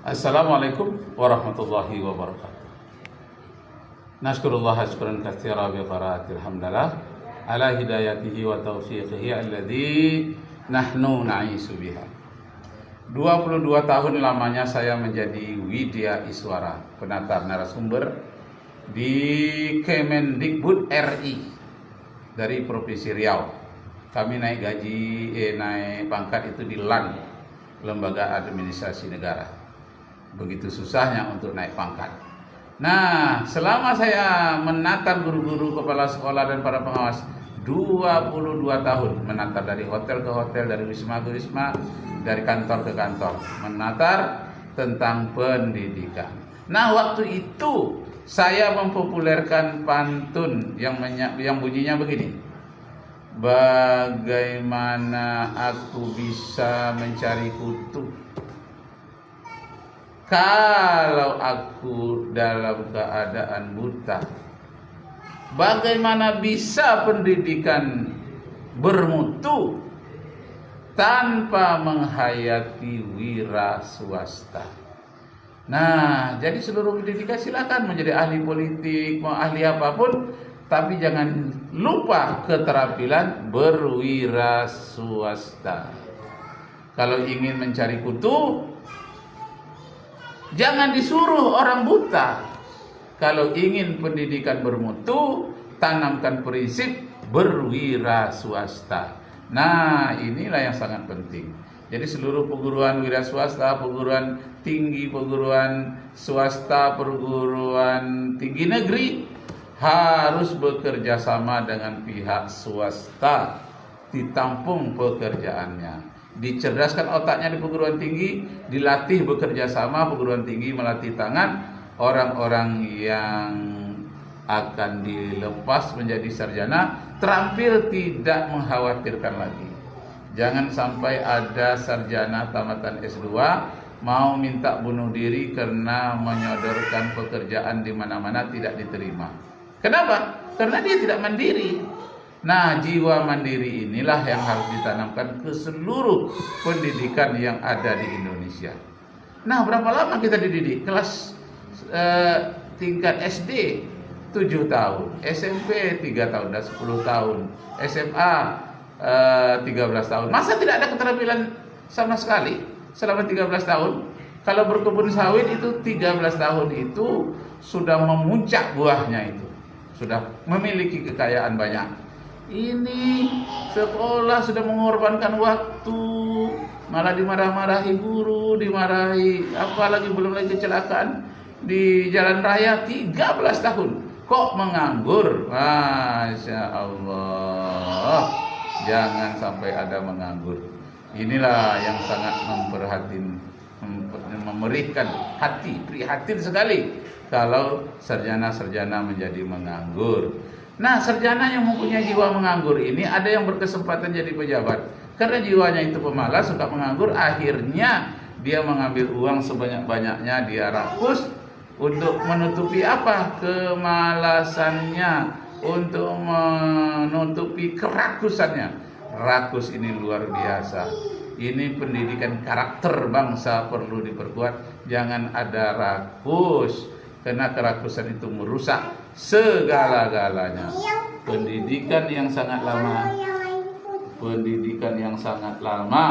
Assalamualaikum warahmatullahi wabarakatuh. Nashkurullah syukran katsira bi qiraatil hamdalah ala hidayatihi wa taufiqihi alladzi nahnu na'isu biha. 22 tahun lamanya saya menjadi Widya Iswara, penata narasumber di Kemendikbud RI dari Provinsi Riau. Kami naik naik pangkat itu di LAN, Lembaga Administrasi Negara. Begitu susahnya untuk naik pangkat. Nah, selama saya menata guru-guru, kepala sekolah dan para pengawas 22 tahun, menata dari hotel ke hotel, dari wisma ke wisma, dari kantor ke kantor, menata tentang pendidikan. Nah, waktu itu saya mempopulerkan pantun yang bunyinya begini. Bagaimana aku bisa mencari kutu kalau aku dalam keadaan buta? Bagaimana bisa pendidikan bermutu tanpa menghayati wira swasta? Nah, jadi seluruh pendidikan silakan menjadi ahli politik, mau ahli apapun, tapi jangan lupa keterampilan berwira swasta. Kalau ingin mencari kutu, jangan disuruh orang buta. Kalau ingin pendidikan bermutu, tanamkan prinsip berwira swasta. Nah, inilah yang sangat penting. Jadi seluruh perguruan wira swasta, perguruan tinggi, perguruan swasta, perguruan tinggi negeri harus bekerja sama dengan pihak swasta, ditampung pekerjaannya, dicerdaskan otaknya di perguruan tinggi, dilatih bekerja sama, perguruan tinggi melatih tangan orang-orang yang akan dilepas menjadi sarjana terampil, tidak mengkhawatirkan lagi. Jangan sampai ada sarjana tamatan S2 mau minta bunuh diri karena menyodorkan pekerjaan di mana-mana tidak diterima. Kenapa? Karena dia tidak mandiri. Nah, jiwa mandiri inilah yang harus ditanamkan ke seluruh pendidikan yang ada di Indonesia. Nah, berapa lama kita dididik? Kelas tingkat SD 7 tahun, SMP 3 tahun dan 10 tahun, SMA 13 tahun. Masa tidak ada keterampilan sama sekali selama 13 tahun? Kalau berkebun sawit itu 13 tahun itu sudah memuncak buahnya, itu sudah memiliki kekayaan banyak. Ini sekolah sudah mengorbankan waktu, malah dimarah-marahi guru, dimarahi, apalagi belum lagi kecelakaan di jalan raya 13 tahun. Kok menganggur? Masya Allah, jangan sampai ada menganggur. Inilah yang sangat memerihkan hati, prihatin sekali kalau sarjana-sarjana menjadi menganggur. Nah, sarjana yang mempunyai jiwa menganggur ini ada yang berkesempatan jadi pejabat. Karena jiwanya itu pemalas, suka menganggur, akhirnya dia mengambil uang sebanyak-banyaknya, dia rakus untuk menutupi apa? Kemalasannya, untuk menutupi kerakusannya. Rakus ini luar biasa. Ini pendidikan karakter bangsa perlu diperkuat. Jangan ada rakus, karena kerakusan itu merusak segala-galanya. Pendidikan yang sangat lama,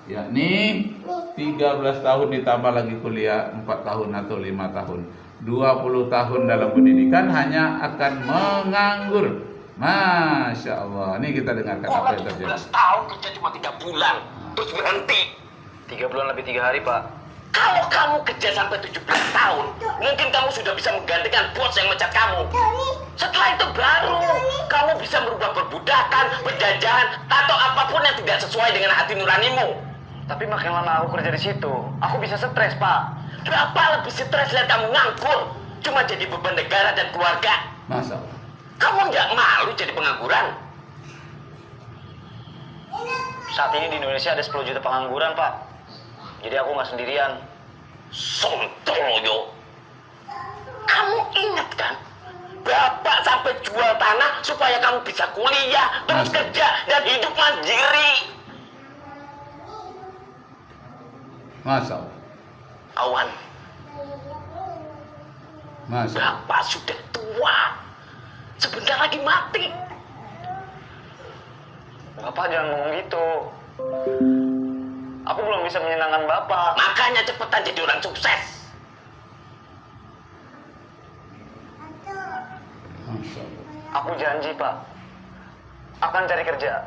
yakni 13 tahun ditambah lagi kuliah 4 tahun atau 5 tahun, 20 tahun dalam pendidikan hanya akan menganggur. Masya Allah. Ini kita dengarkan apa yang terjadi. 17 tahun kerja cuma 3 bulan, terus berhenti. 3 bulan lebih 3 hari, Pak. Kalau kamu kerja sampai 17 tahun, mungkin kamu sudah bisa menggantikan bos yang mecat kamu. Setelah itu baru kamu bisa merubah perbudakan, penjajahan, atau apapun yang tidak sesuai dengan hati nuranimu. Tapi makin lama aku kerja di situ, aku bisa stres, Pak. Kenapa lebih stres lihat kamu nganggur, cuma jadi beban negara dan keluarga? Masya Allah. Kamu nggak malu jadi pengangguran? Saat ini di Indonesia ada 10 juta pengangguran, Pak. Jadi aku nggak sendirian. Sontoloyo. Kamu ingat kan? Bapak sampai jual tanah supaya kamu bisa kuliah, terus kerja, dan hidup mandiri. Masya Allah. Awan, Masya Allah. Bapak sudah tua. Sebentar lagi mati. Bapak jangan ngomong gitu. Aku belum bisa menyenangkan Bapak. Makanya cepetan jadi orang sukses. Masya Allah. Aku janji, Pak, akan cari kerja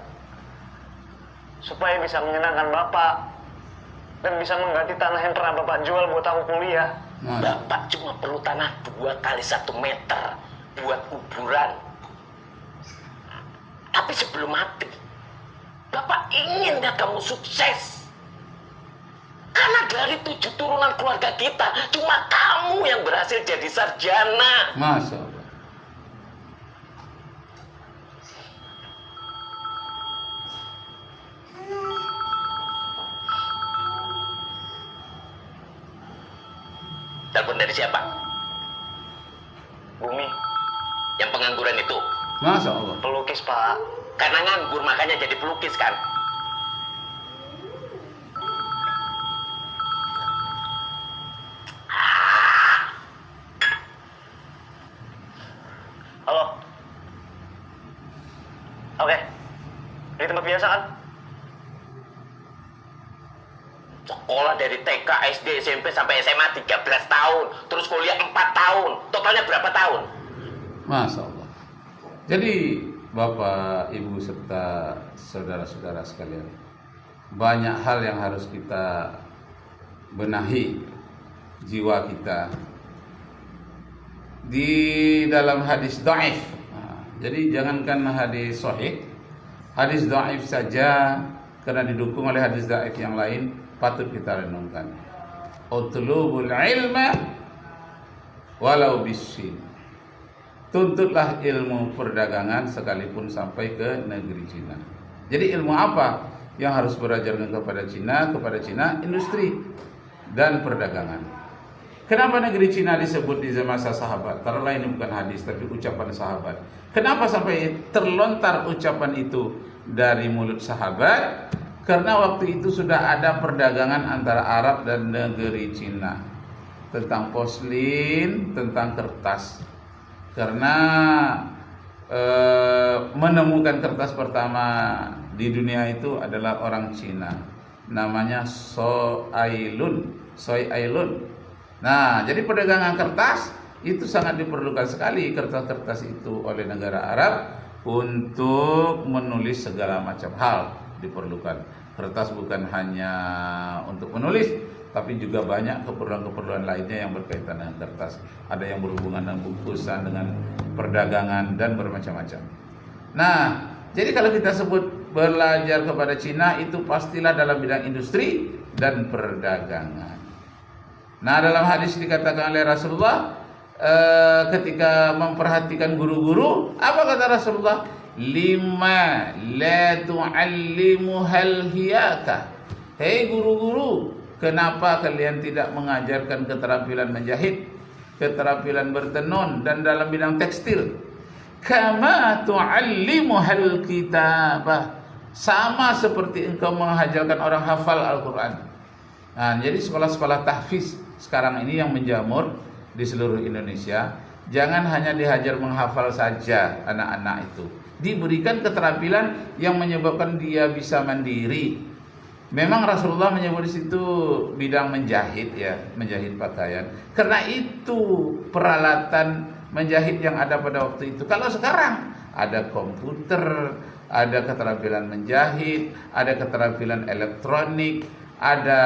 supaya bisa menyenangkan Bapak dan bisa mengganti tanah yang pernah Bapak jual buat aku kuliah. Masya Allah. Bapak cuma perlu tanah 2 kali 1 meter buat kuburan. Tapi sebelum mati, Bapak ingin nggak kamu sukses? Karena dari 7 turunan keluarga kita, cuma kamu yang berhasil jadi sarjana. Masya Allah. Telepon dari siapa? Bumi, Yang pengangguran itu. Masya Allah. pelukis, Pak. Karena nganggur makanya jadi pelukis kan? Halo. Oke. Di tempat biasa kan? Sekolah dari TK, SD, SMP sampai SMA 13 tahun. Terus kuliah 4 tahun. Totalnya berapa tahun? Masya Allah. Jadi Bapak, Ibu serta saudara-saudara sekalian, banyak hal yang harus kita benahi jiwa kita di dalam hadis dhaif. Jadi jangankan hadis sahih, hadis dhaif saja karena didukung oleh hadis dhaif yang lain patut kita renungkan. Utlubul ilma walau bisin. Tuntutlah ilmu perdagangan sekalipun sampai ke negeri Cina. Jadi ilmu apa yang harus belajarkan kepada Cina? Kepada Cina industri dan perdagangan. Kenapa negeri Cina disebut di masa sahabat? Taruhlah ini bukan hadis tapi ucapan sahabat. Kenapa sampai terlontar ucapan itu dari mulut sahabat? Karena waktu itu sudah ada perdagangan antara Arab dan negeri Cina tentang poslin, tentang kertas. Karena menemukan kertas pertama di dunia itu adalah orang Cina, namanya Soailun. Nah, jadi perdagangan kertas itu sangat diperlukan sekali, kertas-kertas itu oleh negara Arab untuk menulis segala macam hal diperlukan. Kertas bukan hanya untuk menulis, tapi juga banyak keperluan-keperluan lainnya yang berkaitan dengan kertas. Ada yang berhubungan dengan bungkusan, dengan perdagangan dan bermacam-macam. Nah, jadi kalau kita sebut belajar kepada Cina itu pastilah dalam bidang industri dan perdagangan. Nah, dalam hadis dikatakan oleh Rasulullah ketika memperhatikan guru-guru, apa kata Rasulullah? 5 la tu'allimuhal hiyaka. Hei guru-guru, kenapa kalian tidak mengajarkan keterampilan menjahit, keterampilan bertenun dan dalam bidang tekstil? Kama tu'allimuhal kitabah. Sama seperti engkau mengajarkan orang hafal Al-Quran. Nah, jadi sekolah-sekolah tahfiz sekarang ini yang menjamur di seluruh Indonesia, jangan hanya dihajar menghafal saja anak-anak itu. Diberikan keterampilan yang menyebabkan dia bisa mandiri. Memang Rasulullah menyebut di situ bidang menjahit, ya, menjahit pakaian. Karena itu peralatan menjahit yang ada pada waktu itu. Kalau sekarang ada komputer, ada keterampilan menjahit, ada keterampilan elektronik, ada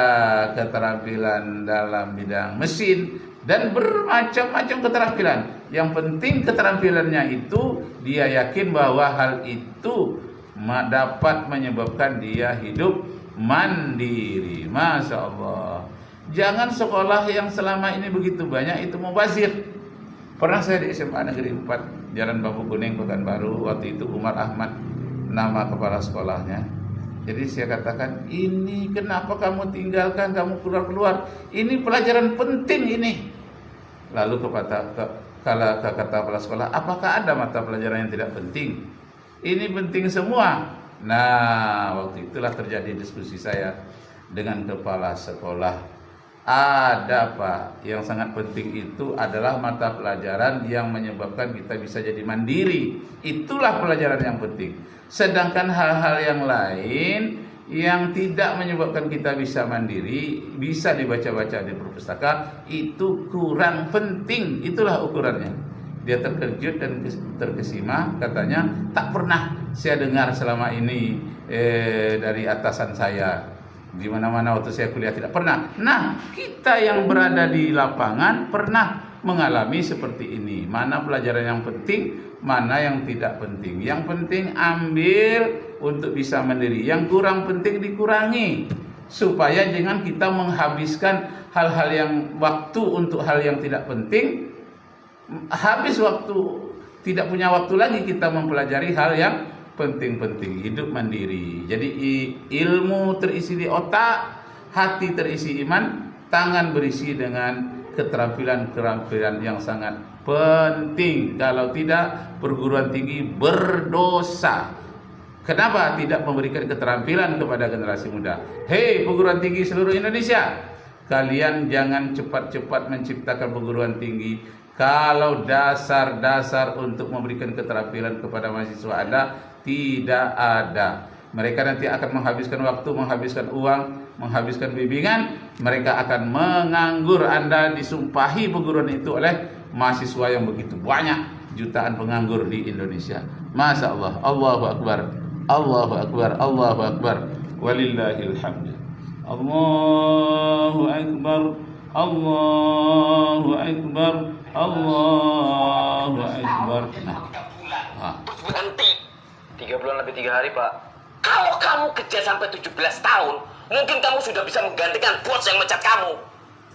keterampilan dalam bidang mesin dan bermacam-macam keterampilan. Yang penting keterampilannya itu dia yakin bahwa hal itu dapat menyebabkan dia hidup mandiri. Masya Allah. Jangan sekolah yang selama ini begitu banyak itu mubazir. Pernah saya di SMA Negeri 4 Jalan Bambu Kuning Pekanbaru. Waktu itu Umar Ahmad nama kepala sekolahnya. Jadi saya katakan, ini kenapa kamu tinggalkan, kamu keluar-keluar? Ini pelajaran penting ini. Lalu kata kepala sekolah, apakah ada mata pelajaran yang tidak penting? Ini penting semua. Nah, waktu itulah terjadi diskusi saya dengan kepala sekolah Ada Pak, yang sangat penting itu adalah mata pelajaran yang menyebabkan kita bisa jadi mandiri. Itulah pelajaran yang penting. Sedangkan hal-hal yang lain yang tidak menyebabkan kita bisa mandiri, bisa dibaca-baca di perpustakaan, itu kurang penting. Itulah ukurannya. Dia terkejut dan terkesima, katanya tak pernah saya dengar selama ini dari atasan saya. Di mana-mana waktu saya kuliah tidak pernah. Nah, kita yang berada di lapangan pernah mengalami seperti ini. Mana pelajaran yang penting, mana yang tidak penting. Yang penting ambil untuk bisa mandiri. Yang kurang penting dikurangi. Supaya jangan kita menghabiskan hal-hal yang waktu untuk hal yang tidak penting. Habis waktu, tidak punya waktu lagi kita mempelajari hal yang penting-penting. Hidup mandiri. Jadi ilmu terisi di otak, hati terisi iman, tangan berisi dengan keterampilan-keterampilan yang sangat penting. Kalau tidak, perguruan tinggi berdosa. Kenapa tidak memberikan keterampilan kepada generasi muda? Hei perguruan tinggi seluruh Indonesia, kalian jangan cepat-cepat menciptakan perguruan tinggi kalau dasar-dasar untuk memberikan keterampilan kepada mahasiswa Anda tidak ada. Mereka nanti akan menghabiskan waktu, menghabiskan uang, menghabiskan bimbingan. Mereka akan menganggur. Anda disumpahi perguruan itu oleh mahasiswa yang begitu banyak, jutaan penganggur di Indonesia. Masya Allah, Allahu Akbar, Allahu Akbar, Allahu Akbar, walillahil hamd. Allahu Akbar, Allahu Akbar, Allahu Akbar. Nah, Terus berhenti. 3 bulan lebih 3 hari, Pak. Kalau kamu kerja sampai 17 tahun, mungkin kamu sudah bisa menggantikan bos yang mecat kamu.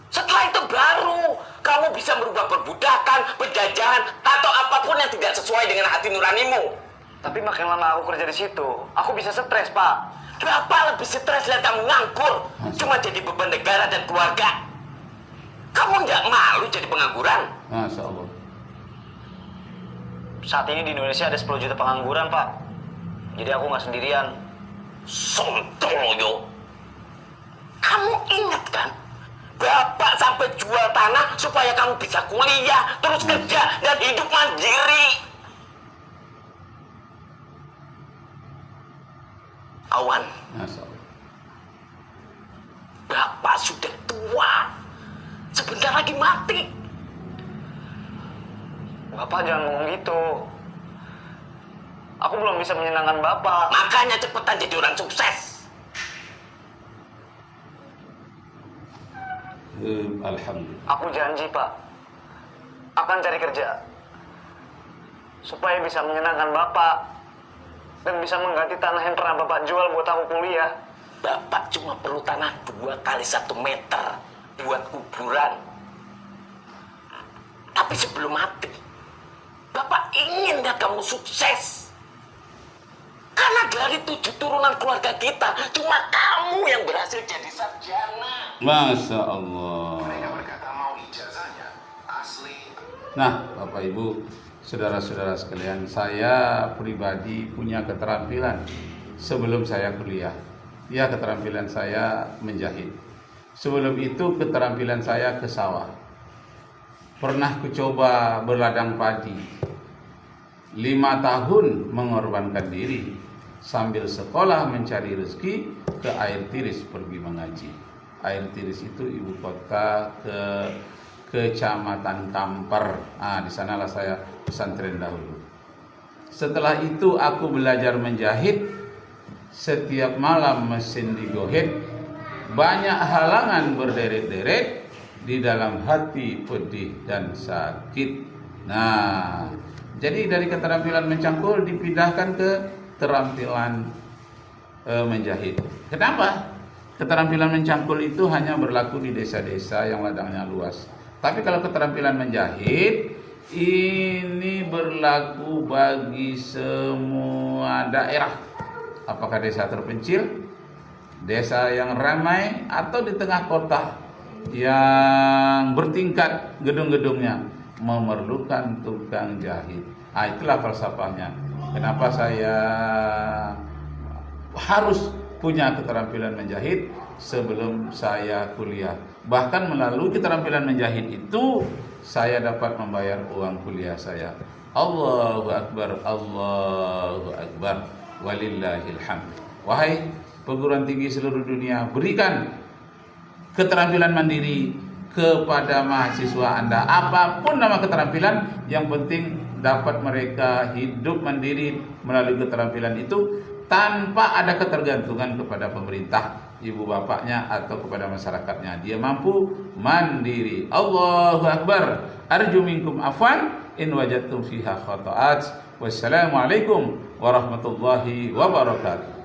Setelah itu baru kamu bisa merubah perbudakan, penjajahan, atau apapun yang tidak sesuai dengan hati nuranimu. Tapi makin lama aku kerja di situ, aku bisa stres, Pak. Bapak lebih stres lihat kamu nganggur, cuma jadi beban negara dan keluarga. Kamu nggak malu jadi pengangguran? Masya Allah. Saat ini di Indonesia ada 10 juta pengangguran, Pak. Jadi aku nggak sendirian. Sontoloyo. Kamu ingat kan? Bapak sampai jual tanah supaya kamu bisa kuliah, terus kerja, dan hidup mandiri. Awan, Masya Allah. Bapak sudah tua. Sebentar lagi mati. Bapak jangan ngomong gitu. Aku belum bisa menyenangkan Bapak. Makanya cepetan jadi orang sukses. Alhamdulillah. Aku janji, Pak, akan cari kerja supaya bisa menyenangkan Bapak dan bisa mengganti tanah yang pernah Bapak jual buat aku kuliah. Bapak cuma perlu tanah 2 kali 1 meter buat kuburan. Tapi sebelum mati, Bapak ingin lihat kamu sukses. Karena dari 7 turunan keluarga kita, cuma kamu yang berhasil jadi sarjana. Masya Allah. Mereka berkata mau ijazahnya asli. Nah, Bapak Ibu, saudara-saudara sekalian, saya pribadi punya keterampilan sebelum saya kuliah. Ya, keterampilan saya menjahit. Sebelum itu keterampilan saya ke sawah. Pernah kucoba berladang padi. 5 tahun mengorbankan diri sambil sekolah mencari rezeki ke Air Tiris pergi mengaji. Air Tiris itu ibu kota Kecamatan Kampar. Di sanalah saya pesantren dahulu. Setelah itu aku belajar menjahit. Setiap malam mesin digohit. Banyak halangan berderet-deret. Di dalam hati pedih dan sakit. Nah, jadi dari keterampilan mencangkul dipindahkan ke keterampilan menjahit. Kenapa? Keterampilan mencangkul itu hanya berlaku di desa-desa yang ladangnya luas. Tapi kalau keterampilan menjahit ini berlaku bagi semua daerah. Apakah desa terpencil, desa yang ramai, atau di tengah kota yang bertingkat gedung-gedungnya memerlukan tukang jahit. Itulah falsafahnya. Kenapa saya harus punya keterampilan menjahit sebelum saya kuliah? Bahkan melalui keterampilan menjahit itu saya dapat membayar uang kuliah saya. Allahu Akbar, Allahu Akbar, walillahil hamd. Wahai perguruan tinggi seluruh dunia, berikan keterampilan mandiri kepada mahasiswa Anda. Apapun nama keterampilan, yang penting dapat mereka hidup mandiri melalui keterampilan itu tanpa ada ketergantungan kepada pemerintah, ibu bapaknya atau kepada masyarakatnya. Dia mampu mandiri. Allahu Akbar. Arju minkum afwan in wajadtum fiha khata'at. Wassalamualaikum warahmatullahi wabarakatuh.